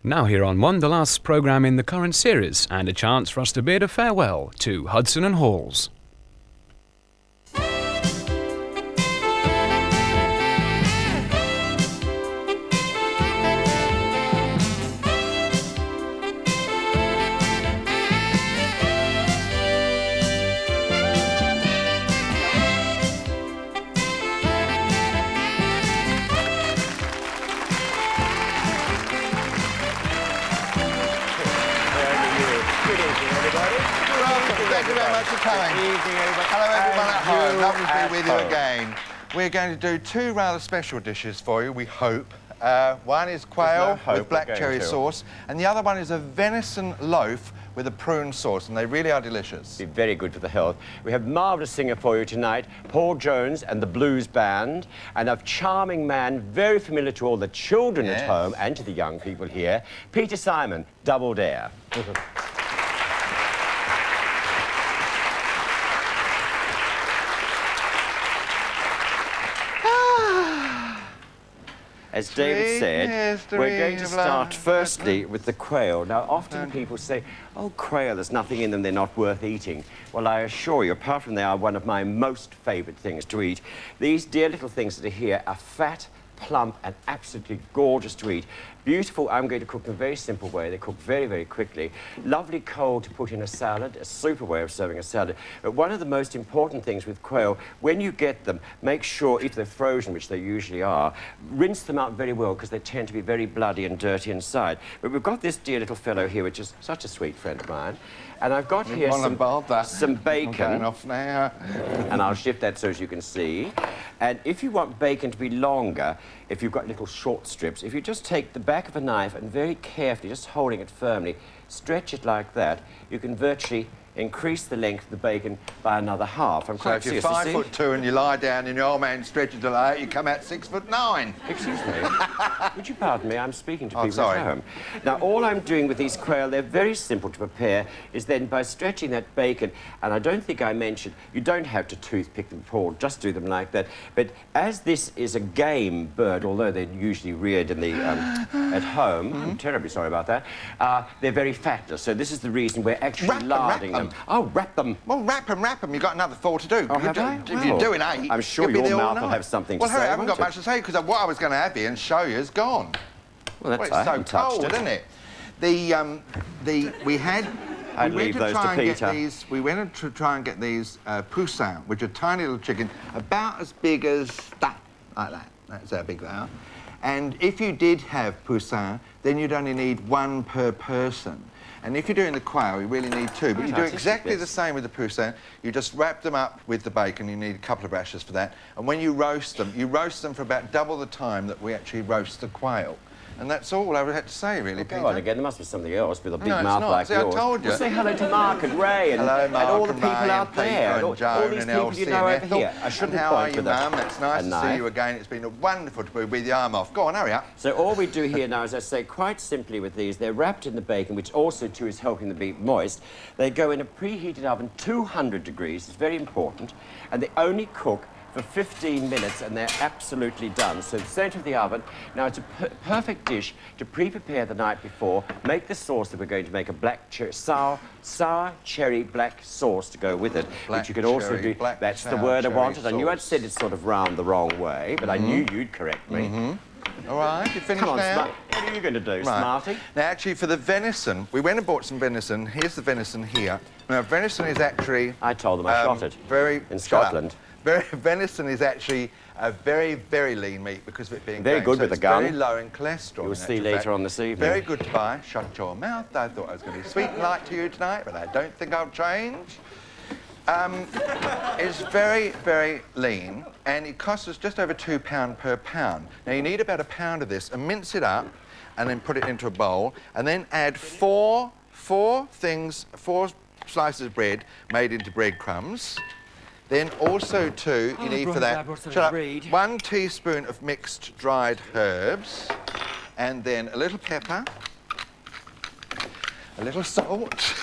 Now here on One, the last programme in the current series, and a chance for us to bid a farewell to Hudson and Halls. Thank you very much for coming. Hello everyone at home, lovely to be with you again. We're going to do two rather special dishes for you, we hope. One is quail with black cherry sauce, and the other one is a venison loaf with a prune sauce, and they really are delicious. Be very good for the health. We have marvellous singer for you tonight, Paul Jones and the Blues Band, and a charming man very familiar to all the children at home and to the young people here, Peter Simon, Double Dare. As David said, we're going to start firstly with the quail. Now, often people say, oh, quail, there's nothing in them, they're not worth eating. Well, I assure you, apart from they are one of my most favourite things to eat, these dear little things that are here are fat, plump and absolutely gorgeous to eat. Beautiful. I'm going to cook in a very simple way. They cook very, very quickly. Lovely cold to put in a salad, a super way of serving a salad. But one of the most important things with quail, when you get them, make sure, if they're frozen, which they usually are, rinse them out very well because they tend to be very bloody and dirty inside. But we've got this dear little fellow here, which is such a sweet friend of mine. And I've got here some bacon. Off now. And I'll shift that so as you can see. And if you want bacon to be longer, if you've got little short strips, if you just take the back of a knife and very carefully, just holding it firmly, stretch it like that, you can virtually increase the length of the bacon by another half. I'm quite serious. So if you're 5'2" and you lie down and your old man stretches it out, you come out 6'9". Excuse me. Would you pardon me? I'm speaking to people at home. Now, all I'm doing with these quail, they're very simple to prepare, is then by stretching that bacon, and I don't think I mentioned, you don't have to toothpick them, Paul, just do them like that. But as this is a game bird, although they're usually reared in the, at home, I'm terribly sorry about that, they're very fatless. So this is the reason we're actually larding them. Oh, wrap them. Well, wrap them. You've got another 4 to do. Oh, have I? If you're doing 8, I'm sure your mouth will have something to say. Well, I haven't got much to say because what I was going to have here and show you is gone. Well, that's it's so cold, isn't it? We went to try and get these poussins, which are tiny little chicken, about as big as that, like that. That's how big they are. And if you did have poussins, then you'd only need 1 per person. And if you're doing the quail, you really need 2. But you do exactly the same with the poussin. You just wrap them up with the bacon. You need a couple of rashers for that. And when you roast them for about double the time that we actually roast the quail. And that's all I had to say, really, Peter. Go on again. There must be something else with a big mouth not. like yours. I told you. Well, say hello to Mark and Ray and, all the people out there. And all these people you know over here. I shouldn't point for them. It's nice to see you again. It's been wonderful to be with you. I'm off. Go on, hurry up. So all we do here now, as I say, quite simply with these, they're wrapped in the bacon, which also, too, is helping them be moist. They go in a preheated oven, 200 degrees. It's very important. And they only cook for 15 minutes and they're absolutely done. So the centre of the oven. Now it's a perfect dish to pre-prepare the night before. Make the sauce that we're going to make, a black sour cherry black sauce to go with it. Which you can also do. That's the word I wanted. I knew I'd said it sort of round the wrong way, but I knew you'd correct me. All right, you finished now? now? What are you going to do, Smarty? Now, actually, for the venison, we went and bought some venison. Here's the venison here. Now, venison is actually... I told them I shot it. In Scotland. Venison is actually a very, very lean meat because of it being very good with the gun. Very low in cholesterol. You'll see later on this evening. Very good to buy. Shut your mouth. I thought I was going to be sweet and light to you tonight, but I don't think I'll change. It's very, very lean, and it costs us just over £2 per pound. Now, you need about a pound of this, and mince it up, and then put it into a bowl, and then add four slices of bread made into breadcrumbs. Then also, too, you need for that 1 teaspoon of mixed dried herbs, and then a little pepper, a little salt.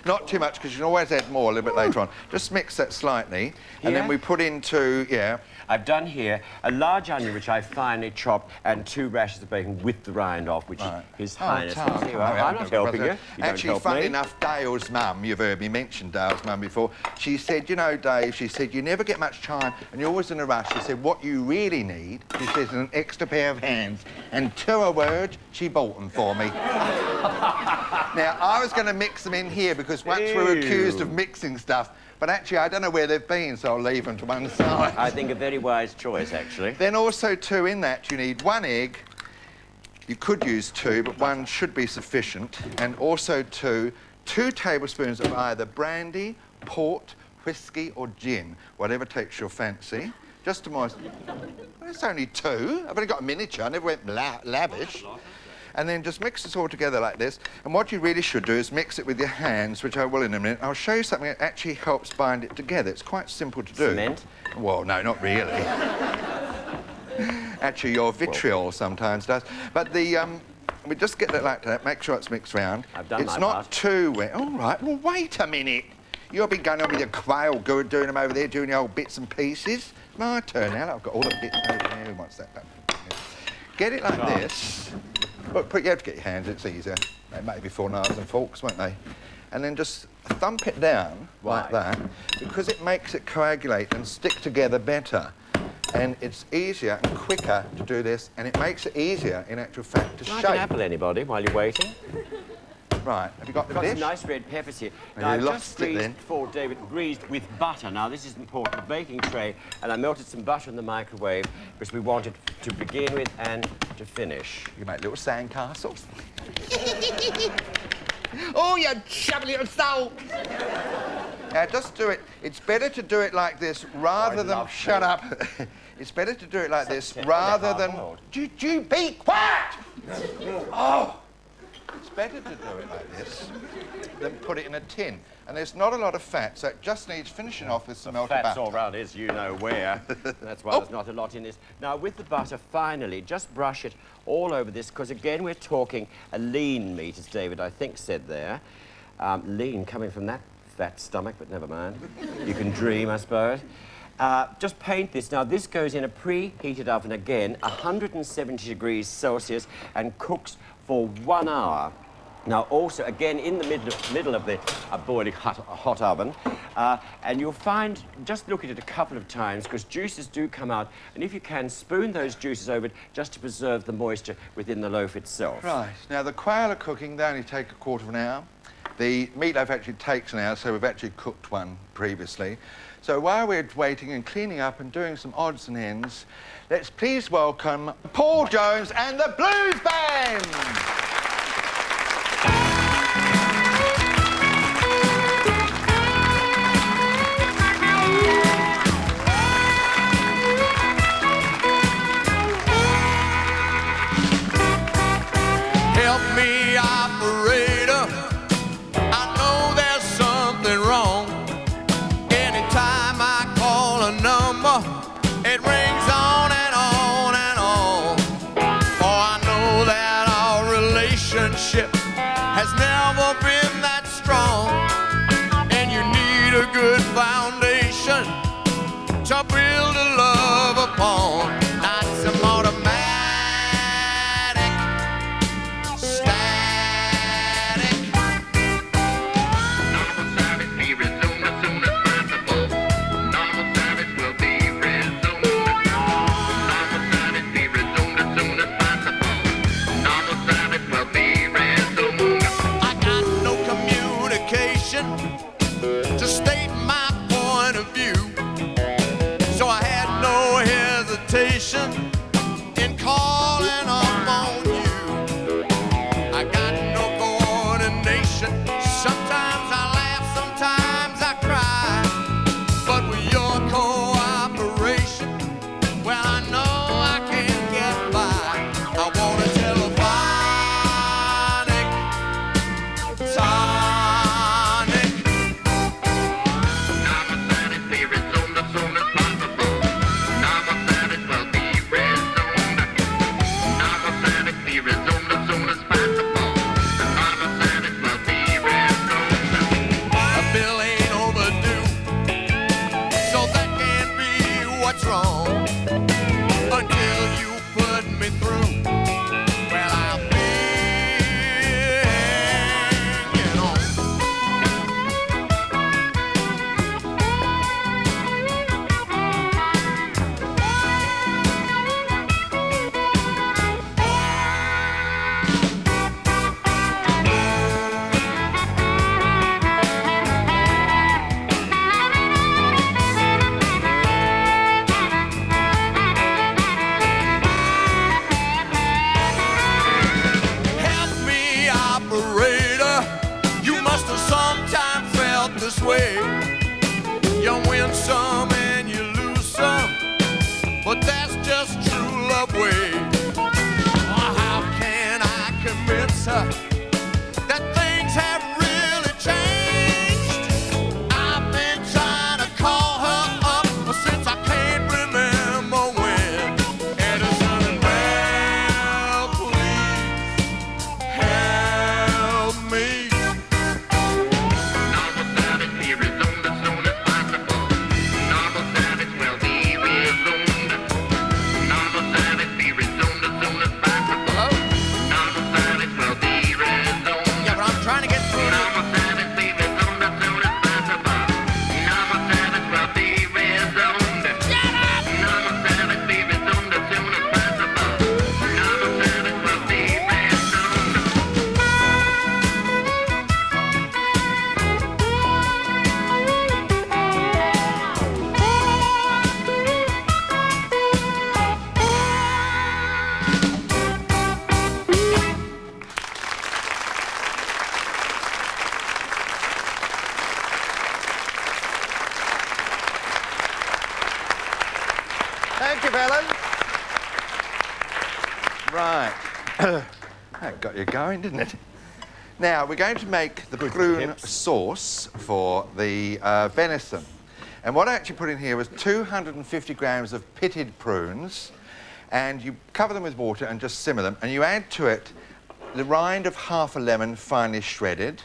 Not too much, because you can always add more a little bit later on. Just mix that slightly, and then we put into, I've done here a large onion, which I finely chopped, and 2 rashers of bacon with the rind off, which is His Highness. I'm not helping you. Actually, funny enough, Dale's mum, you've heard me mention Dale's mum before, she said, you know, Dave, she said, you never get much time and you're always in a rush. She said, what you really need, she says, is an extra pair of hands. And to her word, she bought them for me. Now, I was going to mix them in here because once we were accused of mixing stuff, but actually, I don't know where they've been, so I'll leave them to one side. I think a very wise choice, actually. Then also, too, in that, you need 1 egg. You could use 2, but 1 should be sufficient. And also, 2 tablespoons of either brandy, port, whiskey or gin, whatever takes your fancy. Just to moisten. Well, it's only 2. I've only got a miniature. I never went lavish. And then just mix this all together like this. And what you really should do is mix it with your hands, which I will in a minute. I'll show you something that actually helps bind it together. It's quite simple to do. Cement? Well, no, not really. Actually, your vitriol sometimes does. But the, we just get that like that, make sure it's mixed round. I've done It's my not part. too wet. All right, well, wait a minute. You'll be going on with your quail, doing them over there, doing the old bits and pieces. My turn now. I've got all the bits over there. Who wants that done? Get it like this. But you have to get your hands, it's easier. They may be 4 knives and forks, won't they? And then just thump it down like that, because it makes it coagulate and stick together better. And it's easier and quicker to do this, and it makes it easier, in actual fact, to Can I shape. have an apple, anybody, while you're waiting? Right, have you got the Got dish? some nice red peppers here. Well, Now, you I've lost just it greased then. before, David, greased with butter. Now, this is important, a baking tray, and I melted some butter in the microwave because we wanted to begin with and to finish. You make little sandcastles. Oh, you chubby little soul! Now, just do it. It's better to do it like this rather than... Shut up. It's better to do it like this rather than... Do you be quiet? Oh! It's better to do it like this than put it in a tin. And there's not a lot of fat, so it just needs finishing off with some melted Fat's butter. all round is you know where. That's why there's not a lot in this. Now, with the butter, finally, just brush it all over this, because, again, we're talking a lean meat, as David, I think, said there. Lean coming from that fat stomach, but never mind. You can dream, I suppose. Just paint this. Now, this goes in a preheated oven, again, 170 degrees Celsius, and cooks for 1 hour. Now, also, again, in the middle of the boiling hot oven, and you'll find, just look at it a couple of times, because juices do come out, and if you can, spoon those juices over it just to preserve the moisture within the loaf itself. Right. Now, the quail are cooking. They only take a quarter of an hour. The meatloaf actually takes an hour, so we've actually cooked one previously. So while we're waiting and cleaning up and doing some odds and ends, let's please welcome Paul Jones and the Blues Band! Help me, operator. I know there's something wrong. Anytime I call a number, it rings on and on and on. For I know that our relationship has never been that strong. And you need a good foundation to build a love upon. Not some automatic, static. Normal service be resumed as soon as possible. Normal service will be resumed. Normal service be resumed as soon as possible. Normal service will be resumed. way. You win some and you lose some, but that's just true love way. Oh, how can I convince her that things have really changed? I've been trying to call her up since I can't remember when. Edison, well, please help me. Normal service here is on as soon as possible. Normal service will be resumed. Normal service be resumed as soon as possible. Hello? Normal service will be resumed. Yeah, but I'm trying to get through. Normal service be resumed as soon as possible. Normal service will be resumed. Normal service be resumed as soon as possible. Normal service will be resumed. Thank you, fellas. Right. That got you going, didn't it? Now, we're going to make the prune tips. sauce for the venison. And what I actually put in here was 250 grams of pitted prunes, and you cover them with water and just simmer them, and you add to it the rind of half a lemon finely shredded,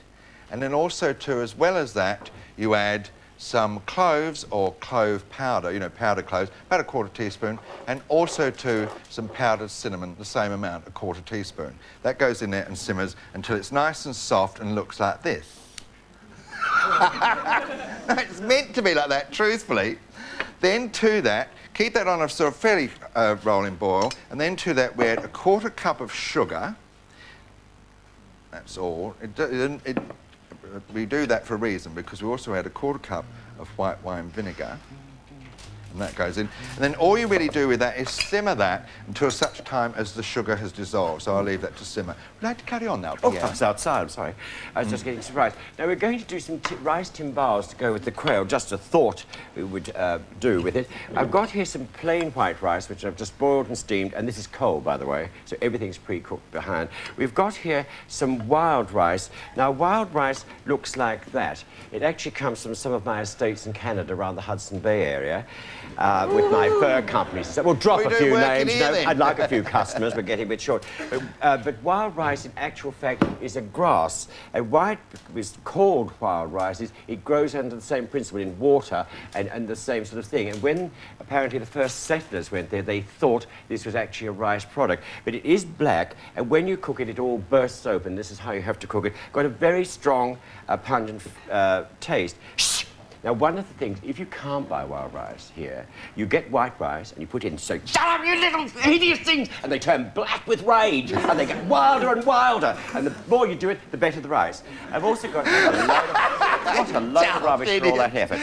and then also to, as well as that, you add some cloves or clove powder, you know, powdered cloves, about a quarter teaspoon, and also to some powdered cinnamon, the same amount, a quarter teaspoon. That goes in there and simmers until it's nice and soft and looks like this. It's meant to be like that, truthfully. Then to that, keep that on a sort of fairly rolling boil, and then to that we add a quarter cup of sugar. That's all. We do that for a reason, because we also add a quarter cup of white wine vinegar, and that goes in. And then all you really do with that is simmer that until such time as the sugar has dissolved. So I'll leave that to simmer. Would you like to carry on now, Oh, Pierre? I was outside, I'm sorry. I was just getting surprised. Now, we're going to do some rice timbales to go with the quail, just a thought we would do with it. I've got here some plain white rice, which I've just boiled and steamed, and this is cold, by the way, so everything's pre-cooked behind. We've got here some wild rice. Now, wild rice looks like that. It actually comes from some of my estates in Canada around the Hudson Bay area with my fur company. So we'll drop We a do few work in names. here, No, then. I'd like a few customers, we're getting a bit short. But wild rice, in actual fact, is a grass. And why it's called wild rice is it grows under the same principle in water and the same sort of thing. And when apparently the first settlers went there, they thought this was actually a rice product. But it is black, and when you cook it, it all bursts open. This is how you have to cook it. Got a very strong, pungent taste. Now, one of the things, if you can't buy wild rice here, you get white rice and you put in, so, shut up, you little hideous things! And they turn black with rage, and they get wilder and wilder. And the more you do it, the better the rice. I've also got a load of rubbish for all that effort.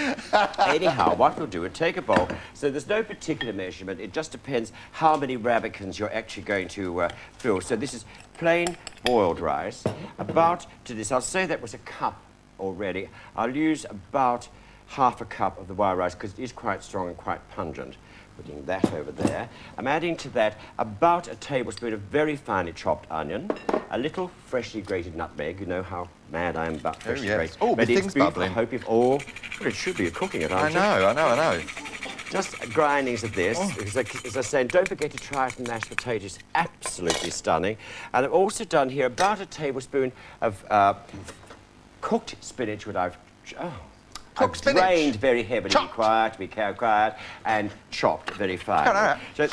Anyhow, what we'll do is take a bowl. So there's no particular measurement. It just depends how many ramekins you're actually going to fill. So this is plain boiled rice. About to this, I'll say that was a cup already. I'll use about half a cup of the wild rice because it is quite strong and quite pungent. Putting that over there. I'm adding to that about a tablespoon of very finely chopped onion, a little freshly grated nutmeg. You know how mad I am about freshly grated. Oh, but the it's thing's beautiful. bubbling. I hope you've all... Well, it should be. You're cooking it, aren't you? I know. Just grindings of this. As I say, and don't forget to try it in mashed potatoes. Absolutely stunning. And I've also done here about a tablespoon of cooked spinach, which I've Cooked spinach? drained very heavily, Chopped? quiet, and chopped very fine. All right. So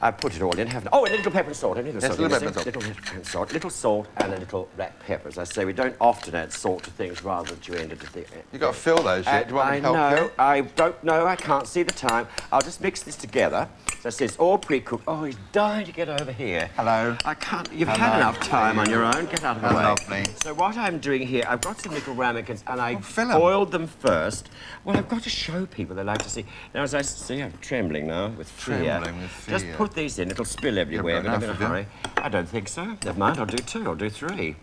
I put it all in. Oh, and a little pepper and salt. A little Yes, salt. a little Little pepper and salt. pepper and salt. Little salt and a little black pepper. As I say, we don't often add salt to things rather than to end it. You've got to fill those yet. Do you want me to help you? I don't know. I can't see the time. I'll just mix this together. So I say it's all pre-cooked. Oh, he's dying to get over here. Hello. I can't. You've had Hello. enough time on your own. Get out of the way. Lovely. So what I'm doing here, I've got some little ramekins and I fill 'em. boiled them first. Well, I've got to show people. They like to see. Now, as I see, I'm trembling now with fear. Trembling with fear. Just put these in. It'll spill everywhere. got But I'm in a enough, have you? hurry. I don't think so. Never mind. I'll do 2. I'll do 3.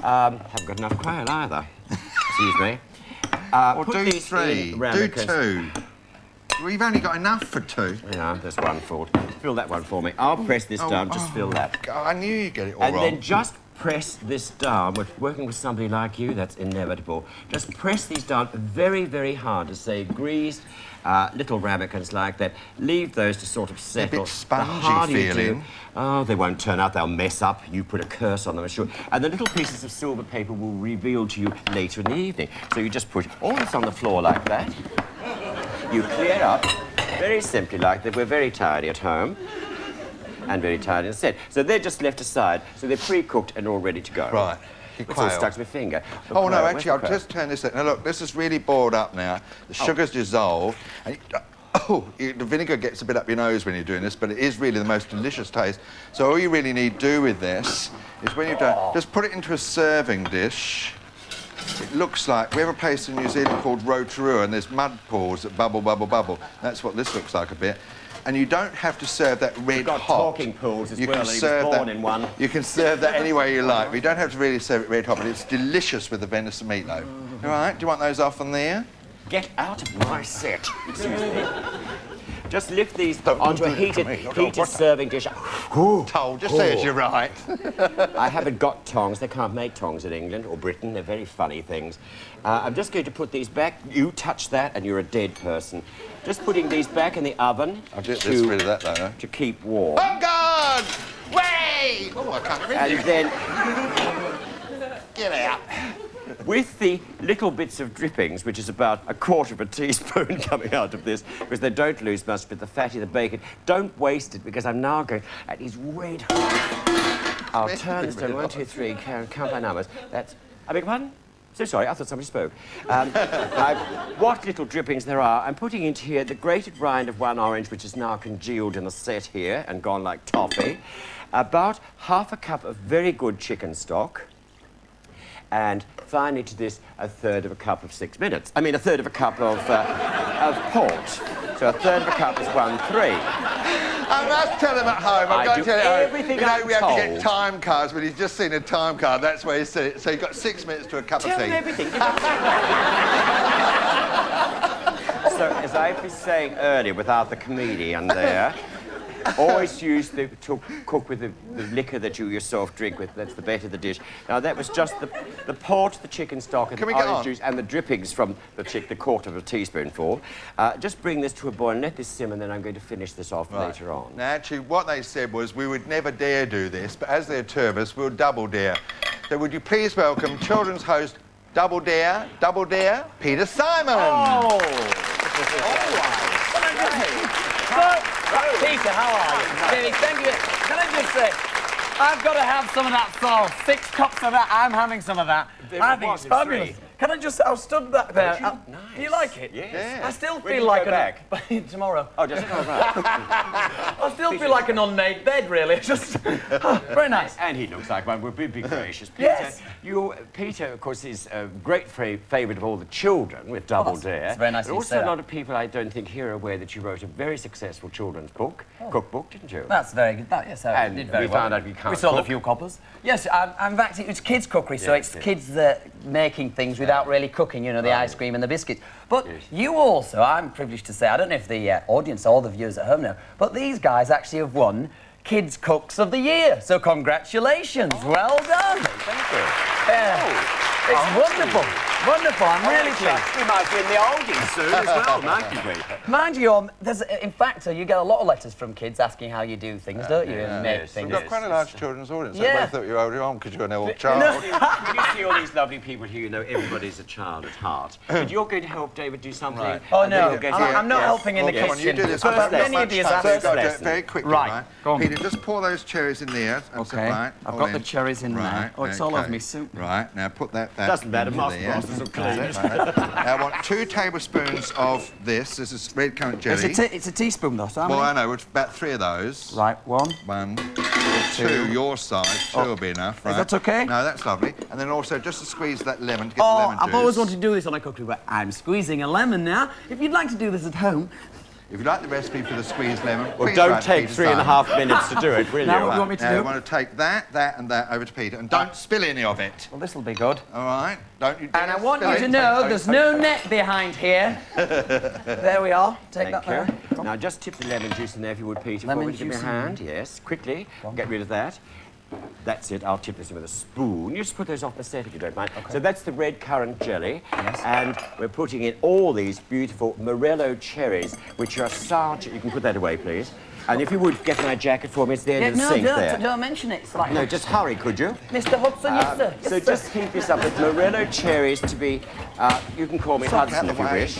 Haven't got enough quail either. Excuse me. Or Put do these 3. in Do ramekins. 2. We've only got enough for 2. Yeah, there's one for. Fill that one for me. I'll press this down. Just fill that. God, I knew you'd get it all And wrong. then just press this down. With working with somebody like you, that's inevitable. Just press these down very, very hard to say greased, little ramekins like that. Leave those to sort of settle. spongy The harder you do- feeling. Oh, they won't turn out. They'll mess up. You put a curse on them, I'm sure. And the little pieces of silver paper will reveal to you later in the evening. So you just put all this on the floor like that. You clear up very simply like that. We're very tidy at home. And very tidy instead. So they're just left aside, so they're pre-cooked and all ready to go. Right. It's all stuck to my finger. The Oh, no, quail, where's actually, the I'll quail? just turn this... Now, look, this is really boiled up now. The sugar's dissolved. And the vinegar gets a bit up your nose when you're doing this, but it is really the most delicious taste. So all you really need to do with this is when you've done... Just put it into a serving dish. It looks like... We have a place in New Zealand called Rotorua, and there's mud pools that bubble, bubble, bubble. That's what this looks like a bit. And you don't have to serve that red got hot. talking pools as you well. Can He was serve born that, in one. You can serve that any way you like. But you don't have to really serve it red hot, but it's delicious with the venison meatloaf. All right, do you want those off on there? Get out of my set. Excuse me. Just lift these onto a do it to me. heated What's that? serving dish. Told, just say as you're right. I haven't got tongs. They can't make tongs in England or Britain. They're very funny things. I'm just going to put these back. You touch that and you're a dead person. Just putting these back in the oven I'll get this rid of that, though. No? to keep warm. Oh, God! Wait! Oh, I can't read And you. then Get out. with the little bits of drippings, which is about a quarter of a teaspoon coming out of this, because they don't lose much with the fatty, the bacon. Don't waste it, because I'm now going at these red hot. I'll turn this down. 1, 2, 3, count by numbers. That's... I beg your pardon? So sorry, I thought somebody spoke. What little drippings there are, I'm putting into here the grated rind of one orange, which is now congealed in a set here and gone like toffee. About half a cup of very good chicken stock. And finally to this, a third of a cup of 6 minutes. I mean, a third of a cup of port. So a third of a cup is 1/3. I must tell him at home. I I'm going do to tell him at home. everything You know, I'm we have to get told. time cards, but he's just seen a time card. That's where he said it. So you've got 6 minutes to a cup Tell of them tea. everything. So, as I was saying earlier, without the comedian there, always use to cook with the liquor that you yourself drink with. That's the better the dish. Now, that was just the port, the chicken stock, and Can the we get orange on? juice, and the drippings from the quarter of a teaspoonful. Just bring this to a boil and let this simmer, and then I'm going to finish this off later on. Now, actually, what they said was we would never dare do this, but as they're tourists, we'll double dare. So would you please welcome children's host, Double Dare, Peter Simon. Oh! Peter, how are you? Jimmy, thank you. Can I just say, I've got to have some of that sauce. 6 cups of that. I'm having some of that. I think it's fabulous. Can I just... I'll stood back there. Do you like it? Yes. I still When do feel you like go back? tomorrow. Oh, just all right. I still feel like an unmade bed, really. Just very nice. And he looks like one. We'll be gracious. Peter, Yes. Peter, of course, is a great favourite of all the children with Double Dare. it's very nice But of you to also, say a that. lot of people, I don't think, here are aware that you wrote a very successful children's book, cookbook, didn't you? That's very good. Yes, I And did very we well. found out we can't We sold cook. a few coppers. Yes, I'm back to... It's kids' cookery, so Yes, it's yes. kids making things without really cooking, you know, the ice cream and the biscuits. But Yes. you also, I'm privileged to say, I don't know if the audience or the viewers at home know, but these guys actually have won Kids Cooks of the Year. So congratulations. Well done. Thank you. It's wonderful. Wonderful. I'm really pleased. We might be in the oldies soon as well, mightn't we? Mind you, in fact, you get a lot of letters from kids asking how you do things, don't you? And make yes, things. We've got quite a large children's audience. Yeah. I thought you were older on because you're an old child. When you see all these lovely people here, you know everybody's a child at heart. But you're going to help David do something. Right. Oh, and then no. you'll get I'm not yes. helping in the Come on, you kitchen. do this. I've got I've got many much ideas time, after so I've got to do it lesson. very quickly, Right, right? go on. Peter, just pour those cherries in there. That's Okay. right. I've All got the cherries in there. Oh, it's all over me soup. Right, now put that Doesn't matter, into master there. blasters will clean it. Now I want 2 tablespoons of this. This is red currant jelly. It's a teaspoon, though, so Well, I know, it's about 3 of those. Right, 1. 1, 2, your size. 2 will be enough, right? that okay? No, that's lovely. And then also just to squeeze that lemon to get the Oh, lemon juice. I've always wanted to do this on a cookery, but I'm squeezing a lemon now. If you'd like to do this at home, If you like the recipe for the squeezed lemon, Well, please don't write to take Peter's 3.5 minutes to do it, will you? Now what do you want me to Now do? you want to take that, and that over to Peter, and don't spill any of it. Well, this'll be good. All right? Don't you? And I dare want spill you it. to know there's no net behind here. There we are. Take that Thank there. you. Now, just tip the lemon juice in there if you would, Peter. Lemon for me. Give me a juice in hand. Yes, quickly. Get rid of that. That's it. I'll tip this in with a spoon. You just put those off the set if you don't mind. Okay. So that's the red currant jelly. Yes. And we're putting in all these beautiful Morello cherries, which are sour. You can put that away, please. And if you would get my jacket for me, it's the end of the no, sink there. don't mention it. It's like No, just hurry, could you? Mr. Hudson, yes, sir. Yes, So sir. just heat this up with Morello cherries to be, you can call me Hudson if you wish.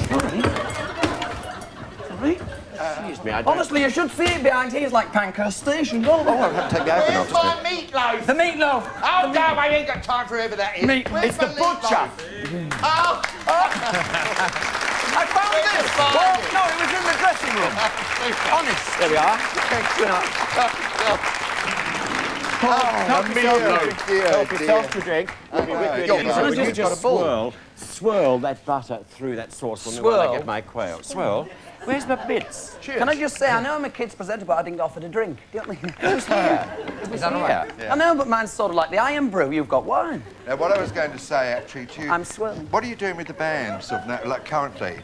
Sorry. Excuse me, I don't... Honestly, you should see it behind here. It's like Pankhurst Station. Go on. I'll have to take the open off Where's just a my meatloaf? The meatloaf. Oh, no, I ain't got time for whoever that is. Meat. Where's It's the my butcher. meatloaf? Oh, I found this. Well, no, it was in the dressing room. Honest. There we are. Help yourself to drink. We'll be with you in a minute. you've You just swirl that butter through that sauce for me while I Swirl? get my quail. Swirl. Where's my bits? Can I just say, I know I'm a kid's presenter, but I didn't get offered a drink. Do you know what I mean? Who's here? Is that all right? I know, but mine's sort of like the iron brew. You've got wine. Now, what I was going to say, actually, to you... I'm swirling. What are you doing with the band, sort of, now, like, currently?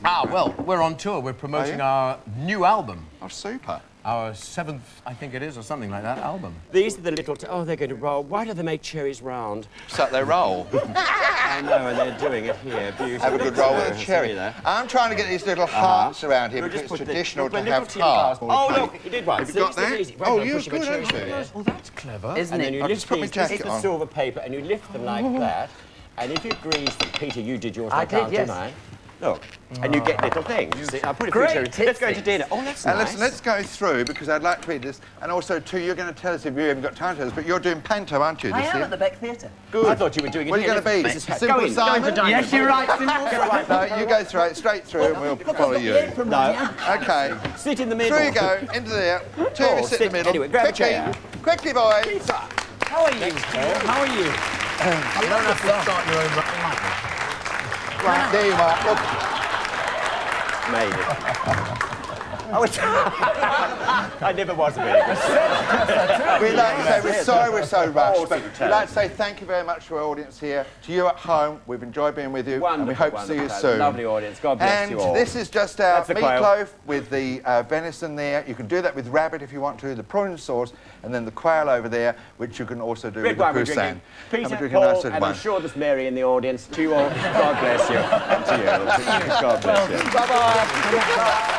Ah, well, we're on tour. We're promoting our new album. Oh, super. Our 7th, I think it is, or something like that, album. These are the little... oh, they're going to roll. Why do they make cherries round? So they roll. I know, and they're doing it here. Beautiful. Have a good roll with a See cherry. there. I'm trying to get these little hearts around here We'll because just it's put the- traditional put to a have little tin glass. hearts. Oh, look, he did one. Have you See, got it's dead that? easy. Oh, Right, you're push my good, cherries aren't you? through there. Oh, that's clever. Isn't And it? then you I'll lift just put my these, this is jacket the on. silver paper, and you lift them like that. And if you grease them, Peter, you did yours I like did, that, yes. didn't I? Look, and you get little things. See, I'll put a few Great cherries. tips, Let's go to things. dinner. Oh, that's And nice. let's go through because I'd like to read this. And also, too, you're going to tell us if you haven't got time to tell us, but you're doing panto, aren't you? I this am year? at the Beck Theatre. Good. I thought you were doing it What are you here. going to be? Mrs. Hatt, Simple go in, Simon? Go into dining Yes, you're right. Simple. No, you go through it, straight through, and we'll follow you. No. Okay. Sit in the middle. Through you go, into there. Two of you sit in the middle. Anyway, grab a Quickly. chair. Quickly, boys. How are you? How are you? You don't have to start your own... Right, there you are. Look, Made it. I never was a very good. we'd like to say we're sorry we're so rushed, but Awesome. we'd like to say thank you very much to our audience here. To you at home, we've enjoyed being with you, and we hope to see you Wonderful. soon. Lovely audience. God bless And you all. this is just our That's the quail. meatloaf with the venison there. You can do that with rabbit if you want to, the prawn sauce, and then the quail over there, which you can also do Red with the wine we're poussin. drinking. Peter, Have a drink Paul, of nice red and wine. I'm sure there's Mary in the audience. To you all, God bless you. And to you. God bless you. Bye-bye.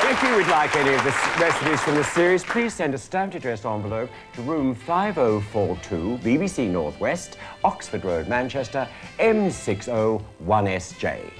If you would like any of the recipes from this series, please send a stamped addressed envelope to room 5042, BBC North West, Oxford Road, Manchester, M601SJ.